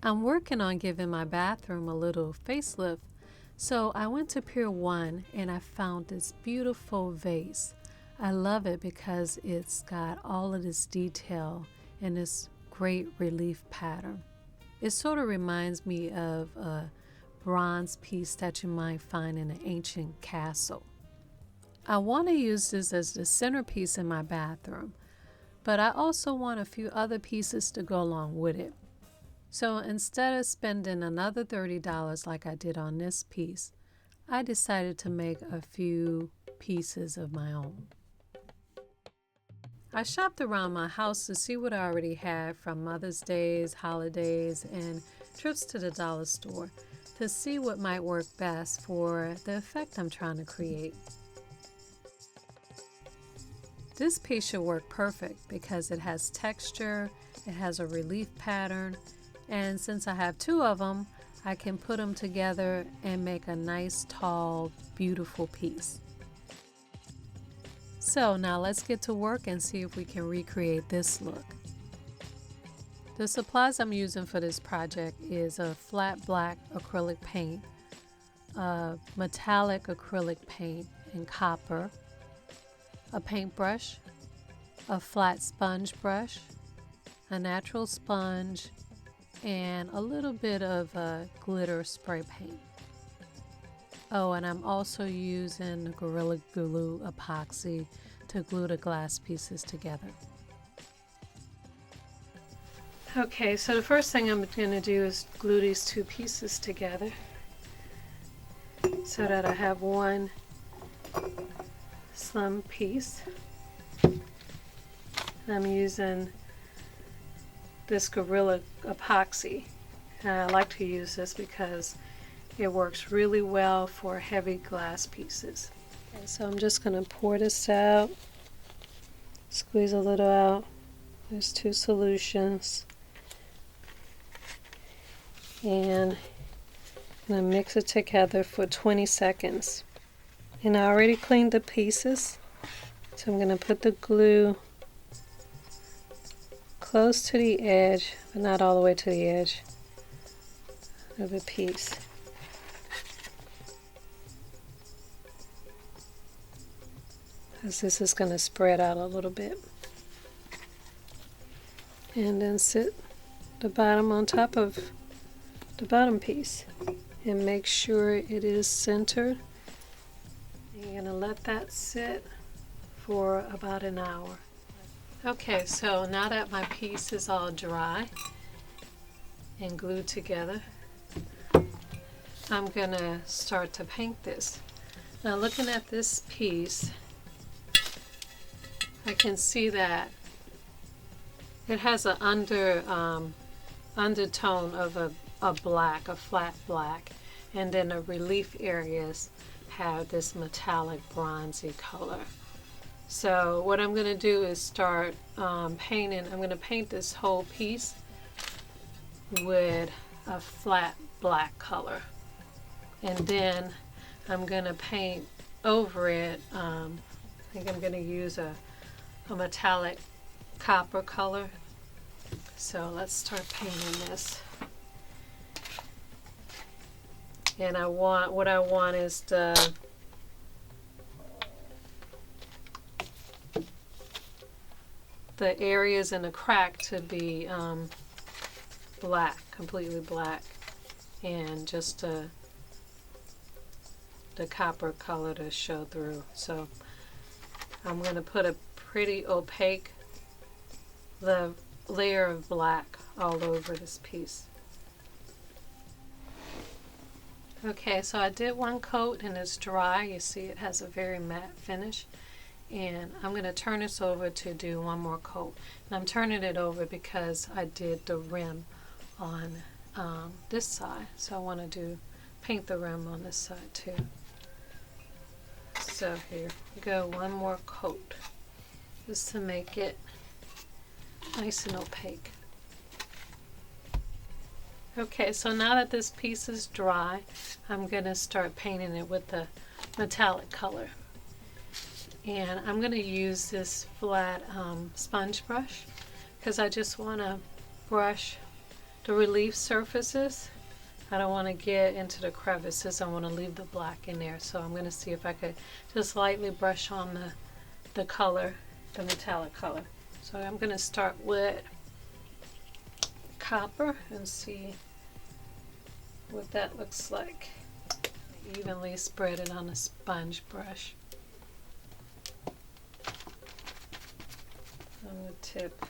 I'm working on giving my bathroom a little facelift, so I went to Pier 1 and I found this beautiful vase. I love it because it's got all of this detail and this great relief pattern. It sort of reminds me of a bronze piece that you might find in an ancient castle. I want to use this as the centerpiece in my bathroom, but I also want a few other pieces to go along with it. So instead of spending another $30 like I did on this piece, I decided to make a few pieces of my own. I shopped around my house to see what I already had from Mother's Days, holidays, and trips to the dollar store to see what might work best for the effect I'm trying to create. This piece should work perfect because it has texture, it has a relief pattern, and since I have two of them, I can put them together and make a nice, tall, beautiful piece. So now let's get to work and see if we can recreate this look. The supplies I'm using for this project is a flat black acrylic paint, a metallic acrylic paint in copper, a paintbrush, a flat sponge brush, a natural sponge, and a little bit of glitter spray paint. Oh, and I'm also using Gorilla Glue epoxy to glue the glass pieces together. Okay, so the first thing I'm going to do is glue these two pieces together so that I have one slim piece. I'm using this Gorilla epoxy, and I like to use this because it works really well for heavy glass pieces. Okay, so I'm just going to pour this out, squeeze a little out. There's two solutions, and I'm going to mix it together for 20 seconds. And I already cleaned the pieces, so I'm going to put the glue close to the edge, but not all the way to the edge of the piece. Because this is going to spread out a little bit. And then sit the bottom on top of the bottom piece and make sure it is centered. You're going to let that sit for about an hour. Okay, so now that my piece is all dry and glued together, I'm going to start to paint this. Now looking at this piece, I can see that it has an undertone of a black, a flat black, and then the relief areas have this metallic bronzy color. So what I'm going to do is start painting. I'm going to paint this whole piece with a flat black color, and then I'm going to paint over it. I think I'm going to use a metallic copper color. So let's start painting this. And what I want is the areas in the crack to be black, completely black, and just the copper color to show through. So I'm going to put a pretty opaque layer of black all over this piece. Okay, so I did one coat and it's dry. You see it has a very matte finish. And I'm going to turn this over to do one more coat. And I'm turning it over because I did the rim on this side. So I want to paint the rim on this side too. So here we go, one more coat, just to make it nice and opaque. Okay, so now that this piece is dry, I'm going to start painting it with the metallic color. And I'm going to use this flat sponge brush because I just want to brush the relief surfaces. I don't want to get into the crevices. I want to leave the black in there. So I'm going to see if I could just lightly brush on the color, the metallic color. So I'm going to start with copper and see what that looks like. Evenly spread it on a sponge brush on the tip.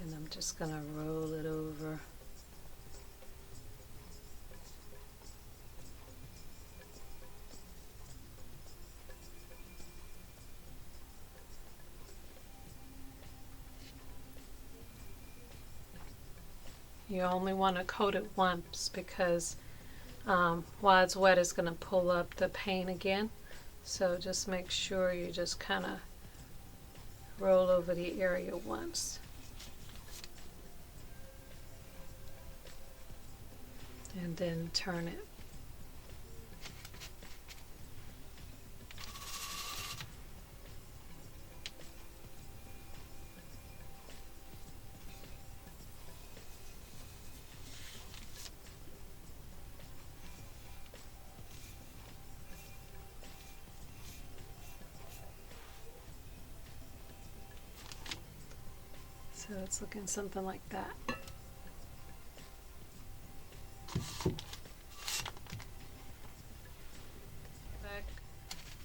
And I'm just going to roll it over. You only want to coat it once because while it's wet, it's going to pull up the paint again. So just make sure you just kind of roll over the area once. And then turn it. So it's looking something like that.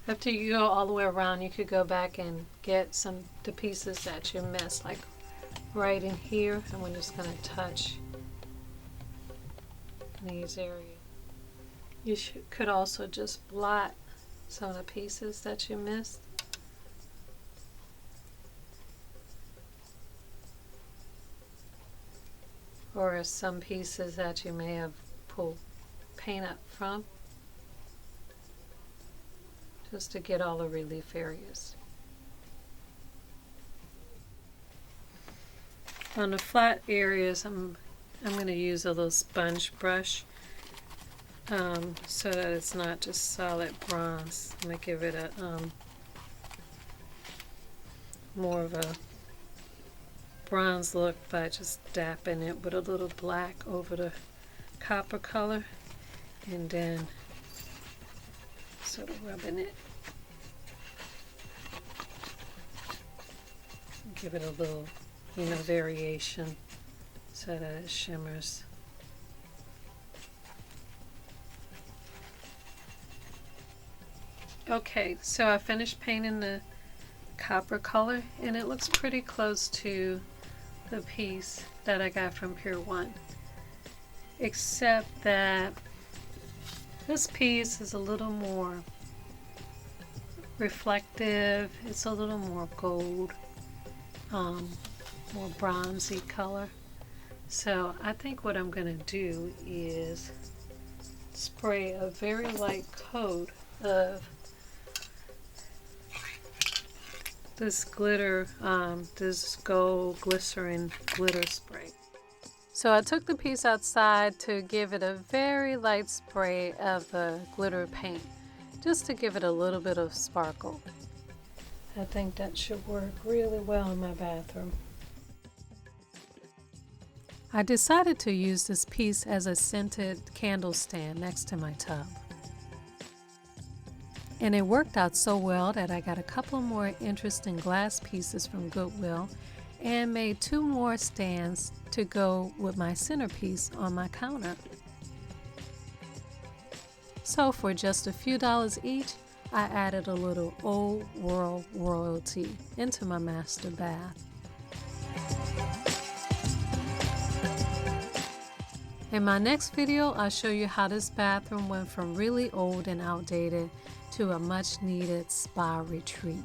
After you go all the way around, you could go back and get the pieces that you missed, like right in here, and we're just going to touch these areas. You could also just blot some of the pieces that you missed. Or some pieces that you may have pulled paint up from, just to get all the relief areas. On the flat areas, I'm going to use a little sponge brush so that it's not just solid bronze. I'm going to give it a more of a bronze look by just dapping it with a little black over the copper color, and then sort of rubbing it. Give it a little, variation so that it shimmers. Okay, so I finished painting the copper color, and it looks pretty close to the piece that I got from Pier 1, except that this piece is a little more reflective. It's a little more gold, more bronzy color. So I think what I'm going to do is spray a very light coat of this glitter, this gold glycerin glitter spray. So I took the piece outside to give it a very light spray of the glitter paint, just to give it a little bit of sparkle. I think that should work really well in my bathroom. I decided to use this piece as a scented candle stand next to my tub. And it worked out so well that I got a couple more interesting glass pieces from Goodwill and made 2 more stands to go with my centerpiece on my counter. So for just a few dollars each, I added a little old world royalty into my master bath. In my next video, I'll show you how this bathroom went from really old and outdated to a much needed spa retreat.